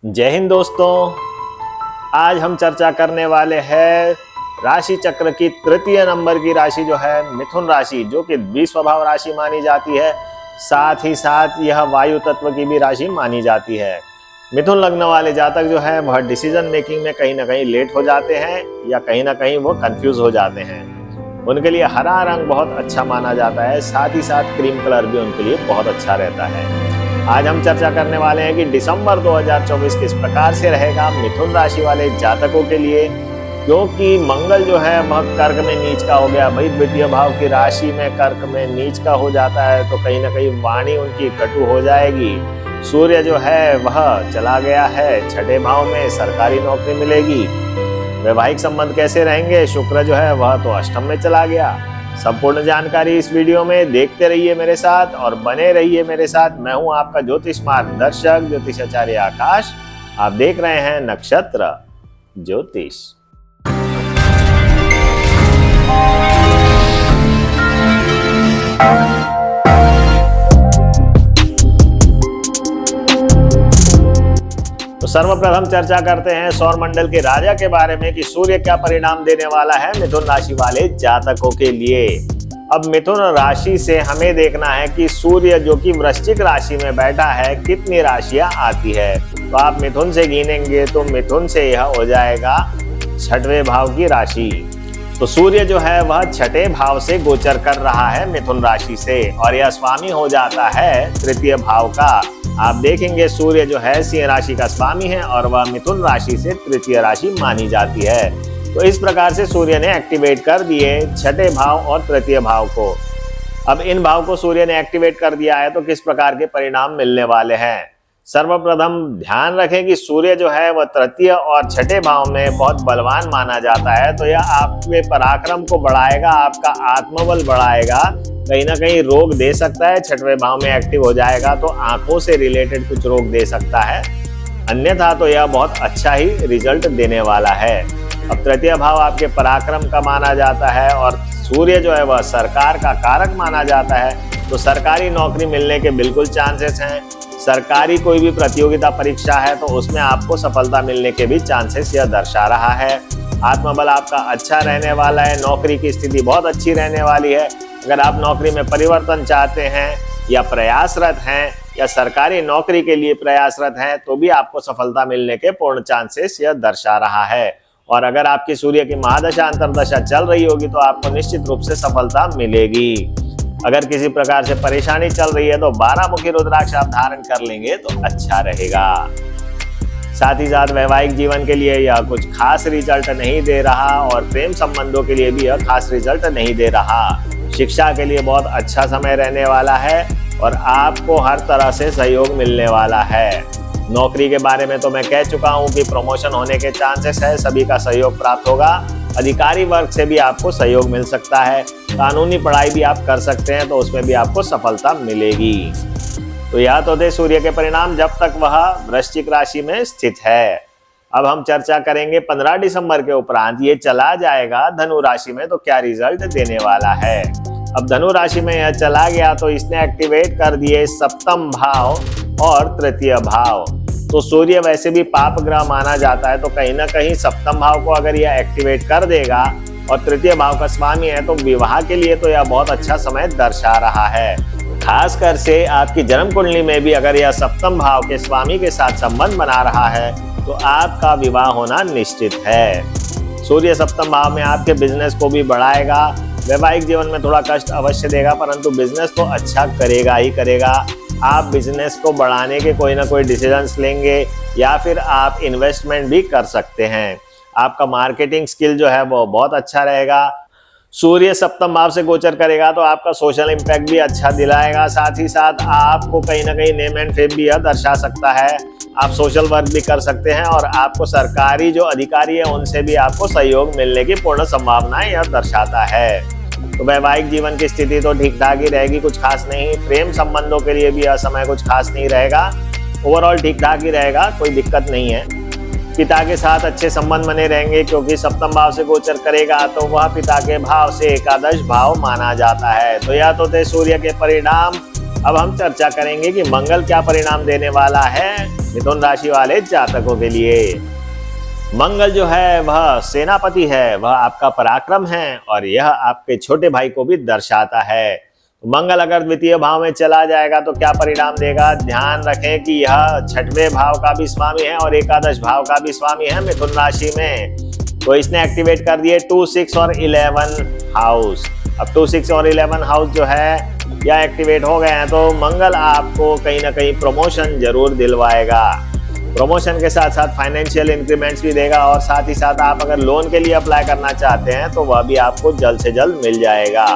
जय हिंद दोस्तों। आज हम चर्चा करने वाले हैं राशि चक्र की तृतीय नंबर की राशि जो है मिथुन राशि, जो कि द्विस्वभाव राशि मानी जाती है। साथ ही साथ यह वायु तत्व की भी राशि मानी जाती है। मिथुन लग्न वाले जातक जो है वह डिसीजन मेकिंग में कहीं ना कहीं लेट हो जाते हैं या कहीं ना कहीं वो कंफ्यूज हो जाते हैं। उनके लिए हरा रंग बहुत अच्छा माना जाता है, साथ ही साथ क्रीम कलर भी उनके लिए बहुत अच्छा रहता है। आज हम चर्चा करने वाले हैं कि दिसंबर 2024 किस प्रकार से रहेगा मिथुन राशि वाले जातकों के लिए, क्योंकि मंगल जो है वह कर्क में नीच का हो गया। भाई द्वितीय भाव की राशि में कर्क में नीच का हो जाता है तो कहीं ना कहीं वाणी उनकी कटु हो जाएगी। सूर्य जो है वह चला गया है छठे भाव में, सरकारी नौकरी मिलेगी। वैवाहिक संबंध कैसे रहेंगे, शुक्र जो है वह तो अष्टम में चला गया। संपूर्ण जानकारी इस वीडियो में देखते रहिए मेरे साथ और बने रहिए मेरे साथ। मैं हूं आपका ज्योतिष मार्गदर्शक ज्योतिषाचार्य आकाश। आप देख रहे हैं नक्षत्र ज्योतिष। तो सर्वप्रथम चर्चा करते हैं सौर मंडल के राजा के बारे में कि सूर्य क्या परिणाम देने वाला है मिथुन राशि वाले जातकों के लिए। अब मिथुन राशि से हमें देखना है कि सूर्य जो कि वृश्चिक राशि में बैठा है कितनी राशियां आती है। तो आप मिथुन से गिनेंगे तो मिथुन से यह हो जाएगा छठवें भाव की राशि। तो सूर्य जो है वह छठे भाव से गोचर कर रहा है मिथुन राशि से और यह स्वामी हो जाता है तृतीय भाव का। आप देखेंगे सूर्य जो है सिंह राशि का स्वामी है और वह मिथुन राशि से तृतीय राशि मानी जाती है। तो इस प्रकार से सूर्य ने एक्टिवेट कर दिए छठे भाव और तृतीय भाव को। अब इन भाव को सूर्य ने एक्टिवेट कर दिया है तो किस प्रकार के परिणाम मिलने वाले हैं। सर्वप्रथम ध्यान रखें कि सूर्य जो है वह तृतीय और छठे भाव में बहुत बलवान माना जाता है। तो यह आपके पराक्रम को बढ़ाएगा, आपका आत्मबल बढ़ाएगा, कहीं ना कहीं रोग दे सकता है। छठवें भाव में एक्टिव हो जाएगा तो आंखों से रिलेटेड कुछ रोग दे सकता है, अन्यथा तो यह बहुत अच्छा ही रिजल्ट देने वाला है। अब तृतीय भाव आपके पराक्रम का माना जाता है और सूर्य जो है वह सरकार का कारक माना जाता है। तो सरकारी नौकरी मिलने के बिल्कुल चांसेस हैं। सरकारी कोई भी प्रतियोगिता परीक्षा है तो उसमें आपको सफलता मिलने के भी चांसेस यह दर्शा रहा है। आत्मबल आपका अच्छा रहने वाला है, नौकरी की स्थिति बहुत अच्छी रहने वाली है। अगर आप नौकरी में परिवर्तन चाहते हैं या प्रयासरत हैं या सरकारी नौकरी के लिए प्रयासरत हैं तो भी आपको सफलता मिलने के पूर्ण चांसेस यह दर्शा रहा है। और अगर आपकी सूर्य की महादशा अंतर्दशा चल रही होगी तो आपको निश्चित रूप से सफलता मिलेगी। अगर किसी प्रकार से परेशानी चल रही है तो 12 मुखी रुद्राक्ष आप धारण कर लेंगे तो अच्छा रहेगा। साथ ही साथ वैवाहिक जीवन के लिए यह कुछ खास रिजल्ट नहीं दे रहा और प्रेम संबंधों के लिए भी यह खास रिजल्ट नहीं दे रहा। शिक्षा के लिए बहुत अच्छा समय रहने वाला है और आपको हर तरह से सहयोग मिलने वाला है। नौकरी के बारे में तो मैं कह चुका हूं कि प्रमोशन होने के चांसेस है, सभी का सहयोग प्राप्त होगा। अधिकारी वर्ग से भी आपको सहयोग मिल सकता है। कानूनी पढ़ाई भी आप कर सकते हैं तो उसमें भी आपको सफलता मिलेगी। तो यह तो थे सूर्य के परिणाम जब तक वह वृश्चिक राशि में स्थित है। अब हम चर्चा करेंगे 15 दिसंबर के उपरांत ये चला जाएगा धनु राशि में तो क्या रिजल्ट देने वाला है। अब धनु राशि में यह चला गया तो इसने एक्टिवेट कर दिए सप्तम भाव और तृतीय भाव। तो सूर्य वैसे भी पाप ग्रह माना जाता है तो कहीं ना कहीं सप्तम भाव को अगर यह एक्टिवेट कर देगा और तृतीय भाव का स्वामी है तो विवाह के लिए तो यह बहुत अच्छा समय दर्शा रहा है। खासकर से आपकी जन्म कुंडली में भी अगर यह सप्तम भाव के स्वामी के साथ संबंध बना रहा है तो आपका विवाह होना निश्चित है। सूर्य सप्तम भाव में आपके बिजनेस को भी बढ़ाएगा। वैवाहिक जीवन में थोड़ा कष्ट अवश्य देगा परंतु बिजनेस तो अच्छा करेगा ही करेगा। आप बिजनेस को बढ़ाने के कोई ना कोई डिसीजंस लेंगे या फिर आप इन्वेस्टमेंट भी कर सकते हैं। आपका मार्केटिंग स्किल जो है वो बहुत अच्छा रहेगा। सूर्य सप्तम भाव से गोचर करेगा तो आपका सोशल इम्पैक्ट भी अच्छा दिलाएगा। साथ ही साथ आपको कहीं ना कहीं नेम एंड फेम भी यह दर्शा सकता है। आप सोशल वर्क भी कर सकते हैं और आपको सरकारी जो अधिकारी है उनसे भी आपको सहयोग मिलने की पूर्ण संभावनाएं यह दर्शाता है। तो वैवाहिक जीवन की स्थिति तो ठीक ठाक ही रहेगी, कुछ खास नहीं। प्रेम संबंधों के लिए भी यह समय कुछ खास नहीं रहेगा। ओवरऑल ठीक ठाक ही रहेगा, कोई दिक्कत नहीं है। पिता के साथ अच्छे संबंध बने रहेंगे क्योंकि सप्तम भाव से गोचर करेगा तो वह पिता के भाव से एकादश भाव माना जाता है। तो यह तो थे सूर्य के परिणाम। अब हम चर्चा करेंगे कि मंगल क्या परिणाम देने वाला है मिथुन राशि वाले जातकों के लिए। मंगल जो है वह सेनापति है, वह आपका पराक्रम है और यह आपके छोटे भाई को भी दर्शाता है। मंगल अगर द्वितीय भाव में चला जाएगा तो क्या परिणाम देगा? ध्यान रखें कि यह छठवें भाव का भी स्वामी है और एकादश भाव का भी स्वामी है मिथुन राशि में। तो इसने एक्टिवेट कर दिए 2, 6 और 11 हाउस। अब 2, 6 और 11 हाउस जो है या एक्टिवेट हो गए हैं तो मंगल आपको कहीं ना कहीं प्रमोशन जरूर दिलवाएगा। प्रमोशन के साथ साथ फाइनेंशियल इंक्रीमेंट्स भी देगा और साथ ही साथ आप अगर लोन के लिए अप्लाई करना चाहते हैं तो वह भी आपको जल्द से जल्द मिल जाएगा।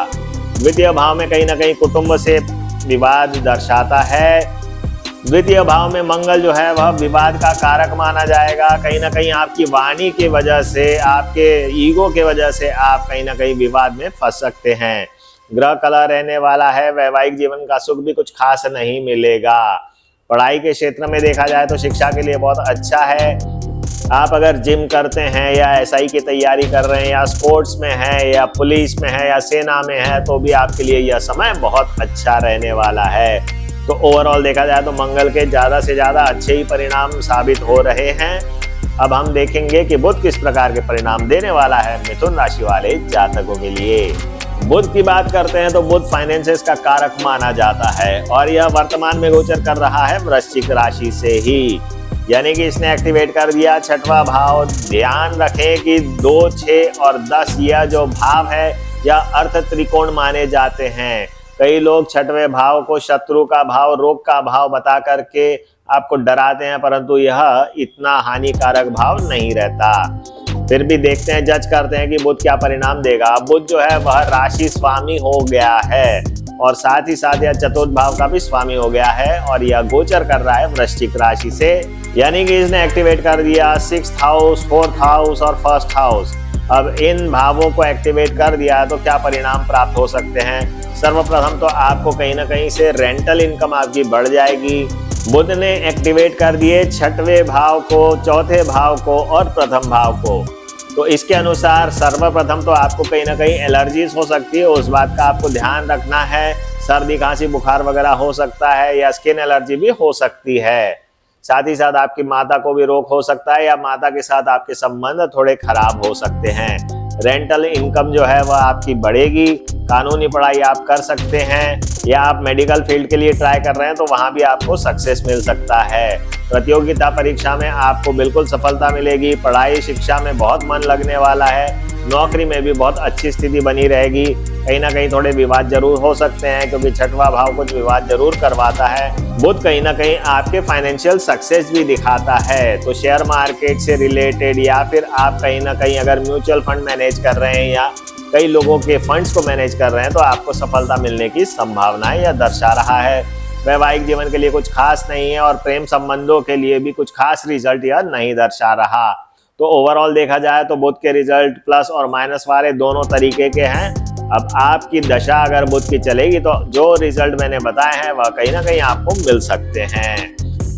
द्वितीय भाव में कहीं ना कहीं कुटुंब से विवाद दर्शाता है। द्वितीय भाव में मंगल जो है वह विवाद का कारक माना जाएगा। कहीं ना कहीं आपकी वाणी की वजह से, आपके ईगो के वजह से आप कहीं ना कहीं विवाद में फंस सकते हैं। ग्रह कलह रहने वाला है, वैवाहिक जीवन का सुख भी कुछ खास नहीं मिलेगा। पढ़ाई के क्षेत्र में देखा जाए तो शिक्षा के लिए बहुत अच्छा है। आप अगर जिम करते हैं या एसआई की तैयारी कर रहे हैं या स्पोर्ट्स में है या पुलिस में है या सेना में है तो भी आपके लिए यह समय बहुत अच्छा रहने वाला है। तो ओवरऑल देखा जाए तो मंगल के ज़्यादा से ज़्यादा अच्छे ही परिणाम साबित हो रहे हैं। अब हम देखेंगे कि बुध किस प्रकार के परिणाम देने वाला है मिथुन राशि वाले जातकों के लिए। बुध की बात करते हैं तो बुध फाइनेंसेस का कारक माना जाता है और यह वर्तमान में गोचर कर रहा है वृश्चिक राशि से ही, यानी कि इसने एक्टिवेट कर दिया छठवां भाव। ध्यान रखें कि 2, 6 और 10 यह जो भाव है यह अर्थ त्रिकोण माने जाते हैं। कई लोग छठवें भाव को शत्रु का भाव, रोग का भाव बता करके आपको डराते हैं, परंतु यह इतना हानिकारक भाव नहीं रहता। फिर भी देखते हैं, जज करते हैं कि बुध क्या परिणाम देगा। बुध जो है वह राशि स्वामी हो गया है और साथ ही साथ यह चतुर्थ भाव का भी स्वामी हो गया है और यह गोचर कर रहा है वृश्चिक राशि से, यानी कि इसने एक्टिवेट कर दिया 6th हाउस, 4th हाउस और 1st हाउस। अब इन भावों को एक्टिवेट कर दिया तो क्या परिणाम प्राप्त हो सकते हैं? सर्वप्रथम तो आपको कहीं ना कहीं से रेंटल इनकम आपकी बढ़ जाएगी। बुध ने एक्टिवेट कर दिए छठवें भाव को, चौथे भाव को और प्रथम भाव को। तो इसके अनुसार सर्वप्रथम तो आपको कहीं ना कहीं एलर्जीज हो सकती है, उस बात का आपको ध्यान रखना है। सर्दी, खांसी, बुखार वगैरह हो सकता है या स्किन एलर्जी भी हो सकती है। साथ ही साथ आपकी माता को भी रोग हो सकता है या माता के साथ आपके संबंध थोड़े खराब हो सकते हैं। रेंटल इनकम जो है वह आपकी बढ़ेगी। कानूनी पढ़ाई आप कर सकते हैं या आप मेडिकल फील्ड के लिए ट्राई कर रहे हैं तो वहां भी आपको सक्सेस मिल सकता है। प्रतियोगिता परीक्षा में आपको बिल्कुल सफलता मिलेगी। पढ़ाई शिक्षा में बहुत मन लगने वाला है। नौकरी में भी बहुत अच्छी स्थिति बनी रहेगी। कहीं ना कहीं थोड़े विवाद जरूर हो सकते हैं क्योंकि छठवां भाव कुछ विवाद जरूर करवाता है। बुध कहीं ना कहीं आपके फाइनेंशियल सक्सेस भी दिखाता है। तो शेयर मार्केट से रिलेटेड या फिर आप कहीं ना कहीं अगर म्यूचुअल फंड मैनेज कर रहे हैं या कई लोगों के फंड्स को मैनेज कर रहे हैं तो आपको सफलता मिलने की संभावनाएं यह दर्शा रहा है। वैवाहिक जीवन के लिए कुछ खास नहीं है और प्रेम संबंधों के लिए भी कुछ खास रिजल्ट यह नहीं दर्शा रहा। तो ओवरऑल देखा जाए तो बुध के रिजल्ट प्लस और माइनस वाले दोनों तरीके के हैं। अब आपकी दशा अगर बुध की चलेगी तो जो रिजल्ट मैंने बताए हैं वह कहीं ना कहीं आपको मिल सकते हैं।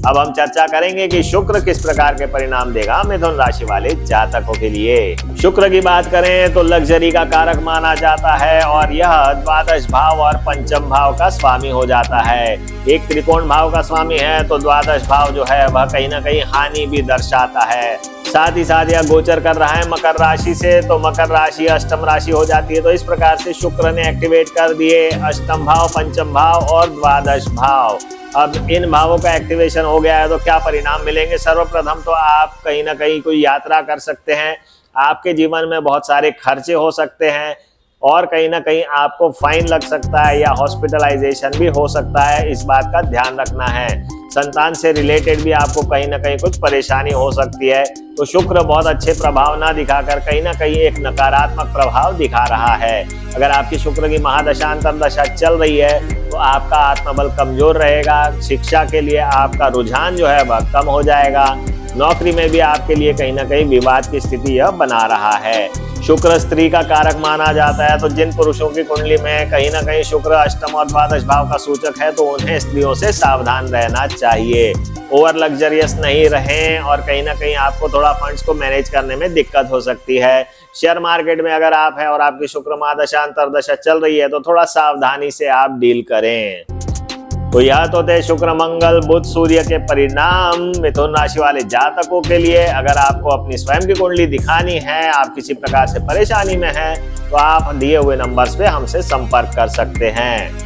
अब हम चर्चा करेंगे कि शुक्र किस प्रकार के परिणाम देगा मिथुन राशि वाले जातकों के लिए। शुक्र की बात करें तो लग्जरी का कारक माना जाता है और यह द्वादश भाव और पंचम भाव का स्वामी हो जाता है। एक त्रिकोण भाव का स्वामी है तो द्वादश भाव जो है वह कहीं ना कहीं हानि भी दर्शाता है। साथ ही साथ यह गोचर कर रहा है मकर राशि से, तो मकर राशि अष्टम राशि हो जाती है। तो इस प्रकार से शुक्र ने एक्टिवेट कर दिए अष्टम भाव, पंचम भाव और द्वादश भाव। अब इन भावों का एक्टिवेशन हो गया है तो क्या परिणाम मिलेंगे? सर्वप्रथम तो आप कहीं ना कहीं कोई यात्रा कर सकते हैं। आपके जीवन में बहुत सारे खर्चे हो सकते हैं और कहीं ना कहीं आपको फाइन लग सकता है या हॉस्पिटलाइजेशन भी हो सकता है। इस बात का ध्यान रखना है। संतान से रिलेटेड भी आपको कहीं ना कहीं कुछ परेशानी हो सकती है। तो शुक्र बहुत अच्छे प्रभाव ना दिखाकर कहीं ना कहीं एक नकारात्मक प्रभाव दिखा रहा है। अगर आपकी शुक्र की महादशा अंतर्दशा चल रही है तो आपका आत्मबल कमजोर रहेगा। शिक्षा के लिए आपका रुझान जो है वह कम हो जाएगा। नौकरी में भी आपके लिए कहीं ना कहीं विवाद की स्थिति यह बना रहा है। शुक्र स्त्री का कारक माना जाता है, तो जिन पुरुषों की कुंडली में कहीं ना कहीं शुक्र अष्टम और द्वादश भाव का सूचक है तो उन्हें स्त्रियों से सावधान रहना चाहिए। ओवर लग्जरियस नहीं रहें और कहीं ना कहीं आपको थोड़ा फंड्स को मैनेज करने में दिक्कत हो सकती है। शेयर मार्केट में अगर आप हैं और आपकी शुक्र महादशा अंतर्दशा चल रही है तो थोड़ा सावधानी से आप डील करें। तो यह तो थे शुक्र मंगल बुध सूर्य के परिणाम मिथुन राशि वाले जातकों के लिए। अगर आपको अपनी स्वयं की कुंडली दिखानी है, आप किसी प्रकार से परेशानी में हैं, तो आप दिए हुए नंबर्स पे हमसे संपर्क कर सकते हैं।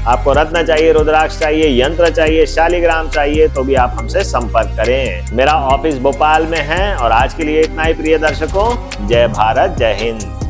आपको रत्न चाहिए, रुद्राक्ष चाहिए, यंत्र चाहिए, शालिग्राम चाहिए, तो भी आप हमसे संपर्क करें। मेरा ऑफिस भोपाल में है। और आज के लिए इतना ही प्रिय दर्शकों। जय भारत, जय हिंद।